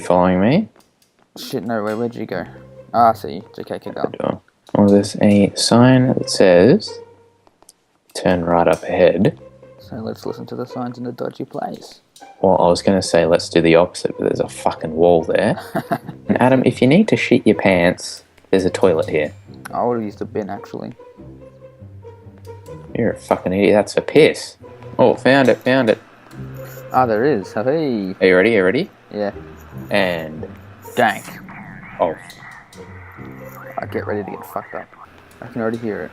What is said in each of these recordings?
following me? Shit, no way. Where'd you go? Ah, I see you. It's okay, keep going. Well, there's a sign that says, turn right up ahead. So let's listen to the signs in a dodgy place. Well, I was going to say let's do the opposite, but there's a fucking wall there. And Adam, if you need to shit your pants, there's a toilet here. I would have used a bin, actually. You're a fucking idiot. That's a piss. Oh, found it. Ah, there is. Hey. Are you ready? Yeah. And... Dank. Oh. I get ready to get fucked up. I can already hear it.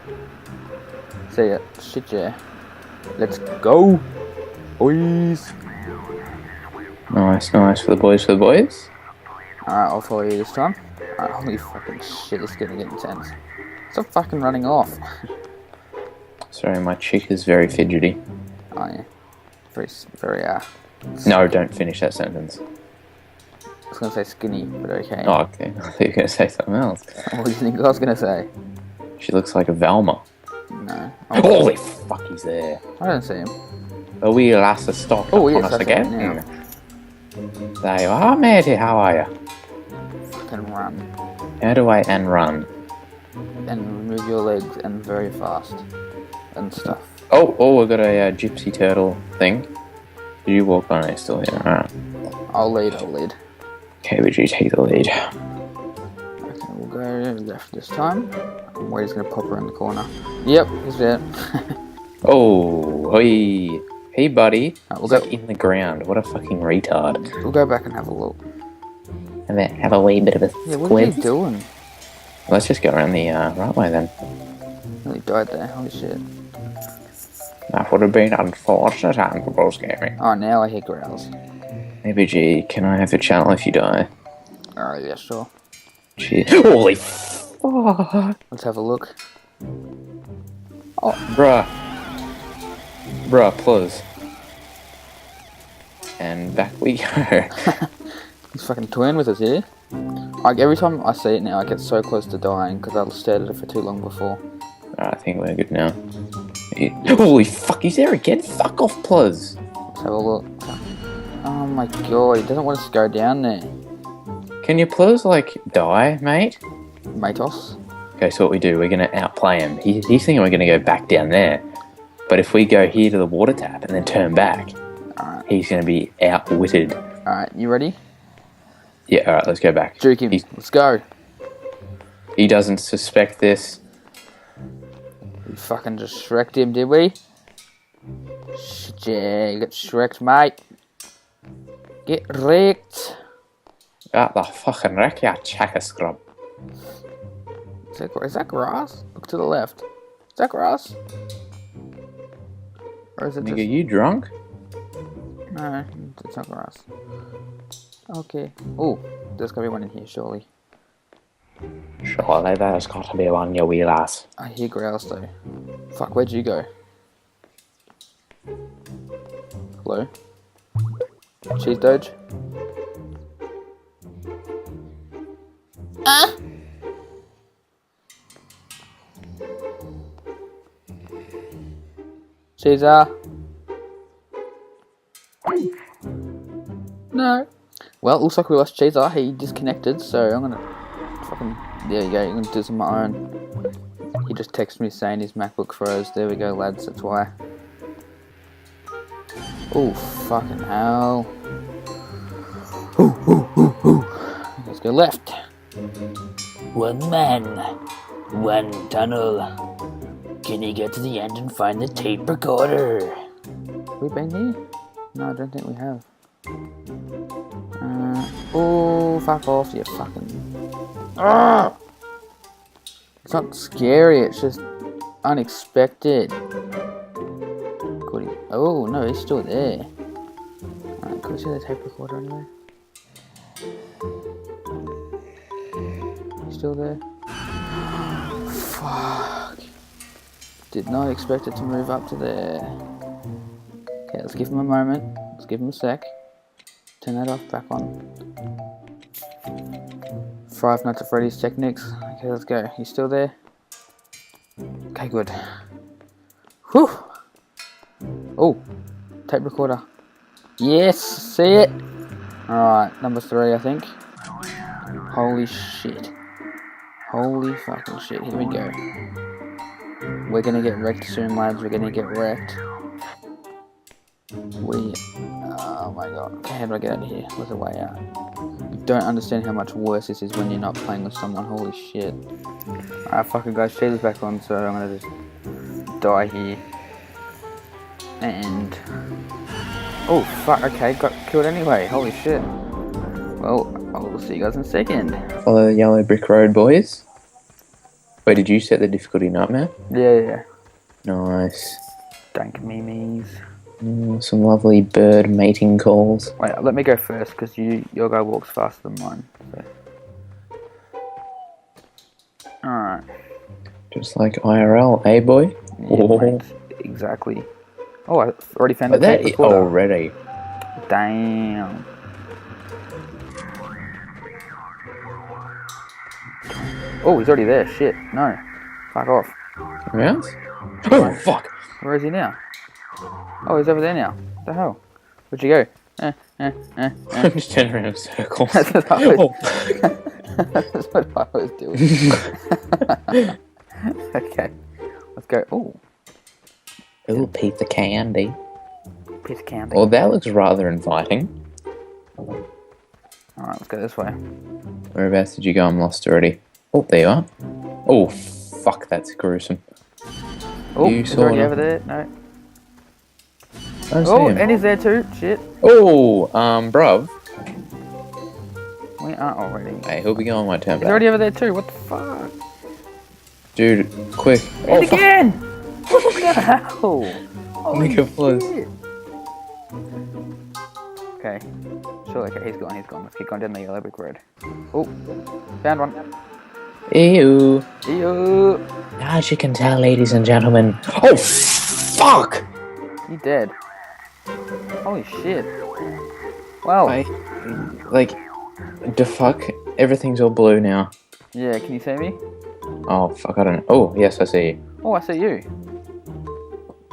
See it. Shit, yeah. Let's go. Boys. Nice for the boys. Alright, I'll follow you this time. Alright, holy fucking shit, it's gonna get intense. Stop fucking running off. Sorry, my chick is very fidgety. Oh yeah. Very, No, don't finish that sentence. I was gonna say skinny, but okay. Oh, okay. I thought you were going to say something else. What do you think I was gonna say? She looks like a Velma. No. Holy fuck, he's there. I don't see him. A wee lass has stopped Oh, on yes, us that's again. it, yeah. There you are, matey. How are you? Fucking run. How do I run? And move your legs and very fast. And stuff. Oh, we've got a gypsy turtle thing. Did you walk on it still here? Alright. I'll lead. Okay, would you take the lead? Okay, we'll go left this time. Where he's gonna pop around the corner. Yep, he's there. Oh, hey. Hey, buddy. We'll He's go like in the ground. What a fucking retard. We'll go back and have a look. And then have a wee bit of a Yeah, what are you squib. doing? Let's just go around the right way then. Nearly died there. Holy shit. That would have been unfortunate, AndoBrosGaming. Oh, now I hear growls. Hey, BG, can I have a channel if you die? Alright, yeah, sure. Cheers. Holy fuck. Let's have a look. Oh, bruh, please. And back we go. He's fucking toying with us here. Like, every time I see it now, I get so close to dying because I stared at it for too long before. Alright, I think we're good now. Holy fuck, he's there again? Fuck off, please. Let's have a look. Oh my god, he doesn't want us to go down there. Can you please, like, die, mate? Matos. Okay, so what we do, we're going to outplay him. He's thinking we're going to go back down there. But if we go here to the water tap and then turn back, he's going to be outwitted. Alright, you ready? Yeah, alright, let's go back. Juke him. Let's go. He doesn't suspect this. We fucking just shreked him, did we? Shit, yeah, you got shreked, mate. Get wrecked. Got the fucking wreck, ya chaka scrub. Is that grass? Look to the left. Is that grass? Or is it Nigga, you drunk? No, it's not grass. Okay. Oh, there's gotta be one in here, surely. Surely there's got to be one, you wee lass. I hear growls though. Fuck, where'd you go? Hello? Cheese Doge? Caesar? No. Well, looks like we lost Caesar. He disconnected, so I'm gonna fucking... There you go, I'm gonna do some of my own. He just texted me saying his MacBook froze. There we go, lads, that's why. Oh, fucking hell. Let's go left. One man, one tunnel. Can you get to the end and find the tape recorder? Have we been here? No, I don't think we have. Oh, fuck off, you fucking... Ah! It's not scary, it's just unexpected. Oh, no, he's still there. Alright, could we see the tape recorder anywhere? He's still there? Fuck. Did not expect it to move up to there. Okay, let's give him a moment. Let's give him a sec. Turn that off, back on. Five Nights at Freddy's techniques. Okay, let's go. You still there? Okay, good. Whew! Oh! Tape recorder. Yes! See it? Alright, number 3, I think. Holy shit. Holy fucking shit. Here we go. We're gonna get wrecked soon, lads. We're gonna get wrecked. Oh my god. Okay, how do I get out of here? Where's the way out? You don't understand how much worse this is when you're not playing with someone. Holy shit. Alright, fucking guys, Sheila's back on, so I'm gonna just die here. And... oh, fuck, okay, got killed anyway. Holy shit. Well, I'll see you guys in a second. Follow the yellow brick road, boys. Wait, did you set the difficulty nightmare? Yeah. Nice. Dank memes. Some lovely bird mating calls. Wait, let me go first, because your guy walks faster than mine. So. Alright. Just like IRL, eh, boy? Yeah, mate, exactly. Oh, I already found the that paper quarter. already. Damn. Oh, he's already there. Shit. No. Fuck off. Around? Oh, fuck. Where is he now? Oh, he's over there now. What the hell? Where'd you go? I'm just turning around in circles. That's what I was, that's what I was doing. Okay. Let's go. Oh. Ooh, piece of candy. Piece of candy. Well, that looks rather inviting. Alright, let's go this way. Whereabouts did you go? I'm lost already. Oh, there you are. Oh, fuck, that's gruesome. Oh, he's already over there. No. Oh, and he's there too. Shit. Oh, bruv. We aren't already. Hey, he'll be going my turn He's back. already over there too. What the fuck? Dude, quick. And again! What the hell? Holy Nick of Bliss. shit. Okay. Sure, okay, he's gone. Let's keep going down the yellow brick road. Oh, found one. Ew. Ew. As you can tell, ladies and gentlemen. Oh, fuck! You dead. Holy shit. Wow. The fuck? Everything's all blue now. Yeah, can you see me? Oh, fuck, I don't know. Oh, yes, I see you. Oh, I see you.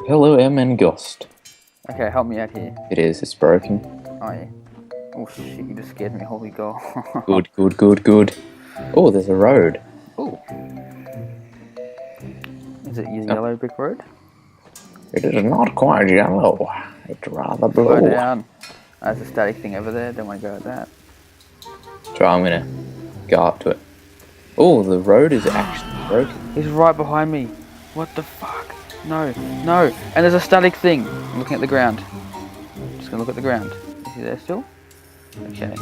Hello, M. Ghost. Okay, help me out here. It's broken. Oh, yeah. Oh, shit, you just scared me. Holy god. Good. Oh, there's a road. Oh. Is it your yellow brick road? It is not quite yellow. It's rather blue. Slow down. There's a static thing over there. Don't want to go at that. So I'm gonna go up to it. Oh, the road is actually broken. He's right behind me. What the fuck? No. And there's a static thing. I'm looking at the ground. Just gonna look at the ground. Is he there still? Okay.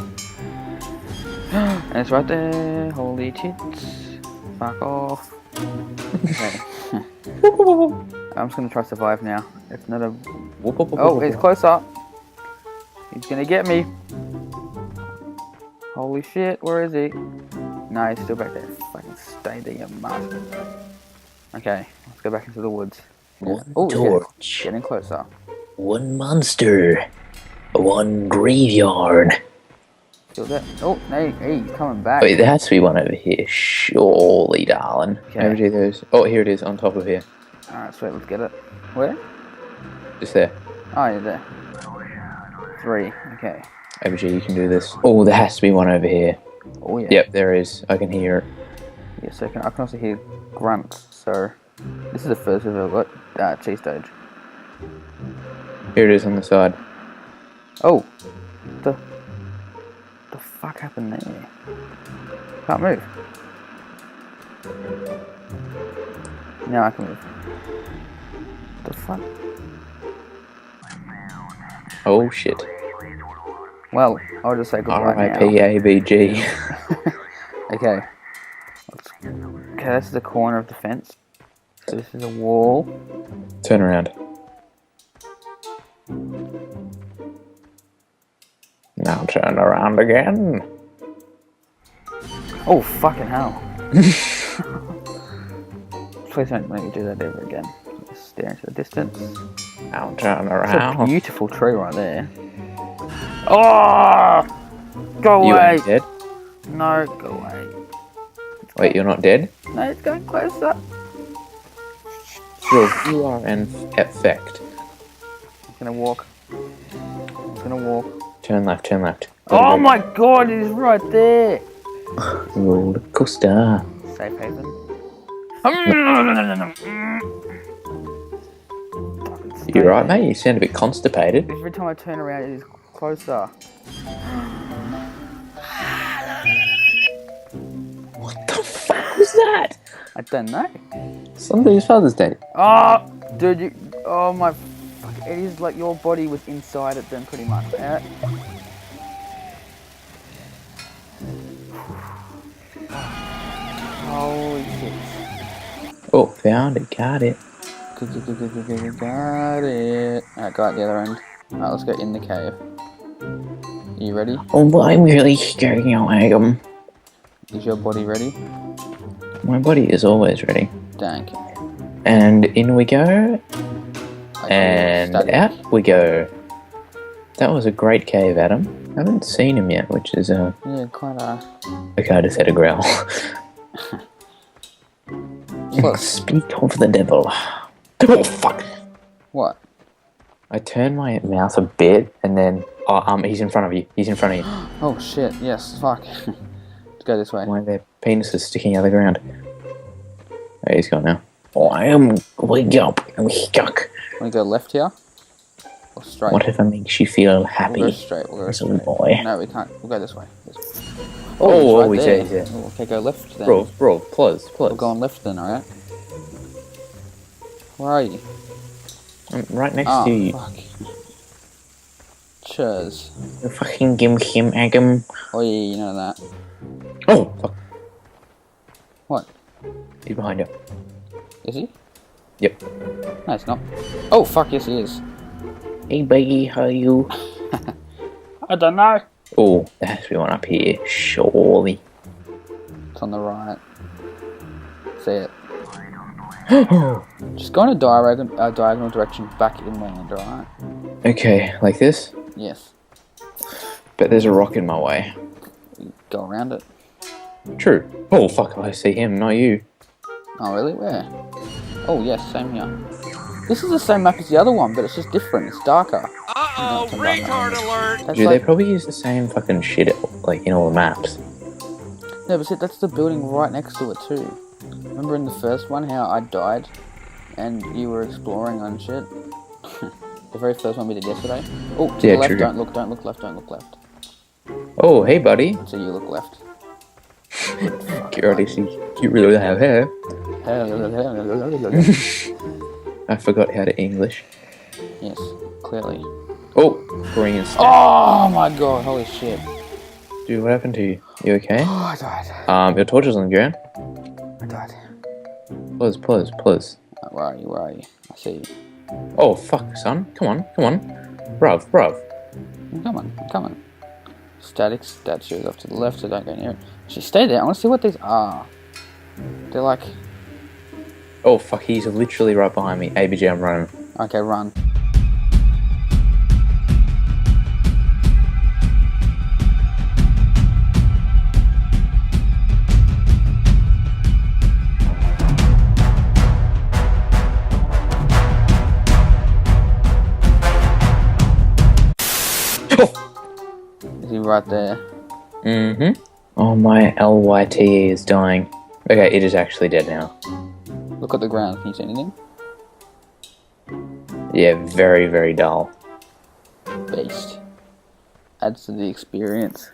And it's right there. Holy tits. Fuck off. Okay. I'm just gonna try to survive now. It's not a... oh, he's close up. He's gonna get me. Holy shit, where is he? No, he's still back there. Fucking stay there, you master. Okay, let's go back into the woods. One torch. Getting closer. One monster. One graveyard. Still there. Oh, no, he's coming back. Wait, there has to be one over here. Surely, darling. Okay. Oh, here it is, on top of here. Alright, sweet, let's get it. Where? Just there. Oh, yeah, there. 3, okay. OBG, you can do this. Oh, there has to be one over here. Oh, yeah. Yep, there is. I can hear it. Yeah, so I can also hear grunts, so... this is the first we've ever got cheese stage. Here it is on the side. Oh! The fuck happened there? Can't move. Now I can move. The fuck? Oh, shit. Well, I'll just say goodbye now. R.I.P.A.B.G. Okay. Okay, this is the corner of the fence. So this is a wall. Turn around. Now turn around again. Oh, fucking hell. Please don't make me do that ever again. Just stare into the distance. Now turn It's around. a beautiful tree right there. Oh! Go You away! ain't dead? No, go away. Wait, you're not dead? No, it's going closer. Well, you are in effect. I'm gonna walk. I'm gonna walk. Turn left, turn left. Oh my god, he's right there! Roller coaster. Safe haven. You right, mate? You sound a bit constipated. Every time I turn around, it is closer. What the fuck was that? I don't know. Somebody's Father's Day. Oh, dude, you. Oh my. Fuck, it is like your body was inside it then, pretty much. Holy shit. Oh, found it, got it. Got it. Alright, go out the other end. Alright, let's go in the cave. Are you ready? Oh, I'm really scared now, Agam. Is your body ready? My body is always ready. Dank. And in we go. And out we go. That was a great cave, Adam. I haven't seen him yet, which is yeah, quite a... Okay, I just had a growl. Look. Speak of the devil. Oh, fuck. What? I turned my mouth a bit, and then... Oh, he's in front of you. He's in front of you. Oh, shit. Yes, fuck. Let's go this way. Why are their penises sticking out of the ground? Oh, he's gone now. Oh, I am... Wake up. I'm stuck. Want to go left here? Or straight? Whatever makes you feel happy. We'll go straight. We'll go little straight. boy. No, we can't. We'll go this way. Oh, he's he's there. there. Oh, okay, go left then. Bro, plus. We'll go on left then, alright? Where are you? I'm right next to you. Fuck. Cheers. You fucking give him, Agam. Oh yeah, you know that. Oh, fuck. What? He's behind you. Is he? Yep. No, it's not. Oh, fuck, yes he is. Hey, Baggy, how are you? I don't know. Oh, there has to be one up here, surely. It's on the right. See it. Just go in a diagonal direction back inland, alright? Okay, like this? Yes. But there's a rock in my way. Go around it. True. Oh, fuck, I see him, not you. Oh, really? Where? Oh, yes, same here. This is the same map as the other one, but it's just different. It's darker. Uh-oh, retard alert! That's Dude, like, they probably use the same fucking shit, like, in all the maps. yeah, but see, that's the building right next to it, too. Remember in the first one how I died and you were exploring on shit? The very first one we did yesterday. Oh, to the left, true. don't look left, don't look left. Oh, hey, buddy. So you look left. You already see, you really have hair. I forgot how to English. Yes, clearly. Oh, green stuff. Oh my god, holy shit. Dude, what happened to you? You okay? Oh, I died. Your torch is on the ground. I died. Plus. Where are you? I see you. Oh, fuck, son. Come on. Bruv. I'm coming. Static statues off to the left, so don't go near it. Actually, stay there. I want to see what these are. They're like... Oh, fuck, he's literally right behind me. ABG, I'm running. Okay, run. Is he right there? Mm-hmm. Oh, my LYTE is dying. Okay, it is actually dead now. Look at the ground. Can you see anything? Yeah, very, very dull. Based. Adds to the experience.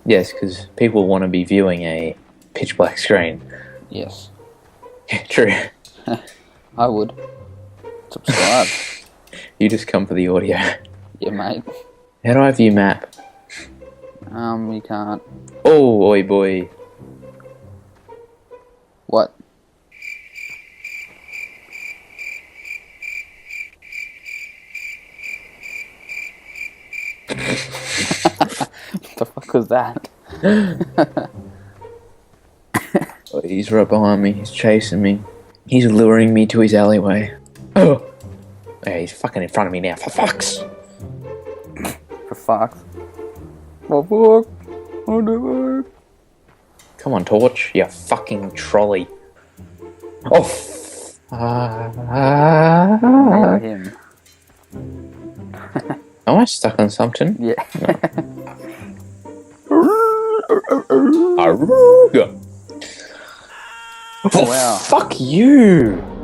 Yes, because people want to be viewing a pitch black screen. Yes. True. I would. Subscribe. You just come for the audio. Yeah, mate. How do I view map? You can't. Oh, oi boy. What? What the fuck was that? Oh, he's right behind me. He's chasing me. He's luring me to his alleyway. Oh! Yeah, he's fucking in front of me now. For fucks! For fuck. For fuck. Oh, no. Come on, Torch. You fucking trolley. Oh! I got him. Am I stuck on something? Yeah. Aruga. Oh, wow. Fuck you!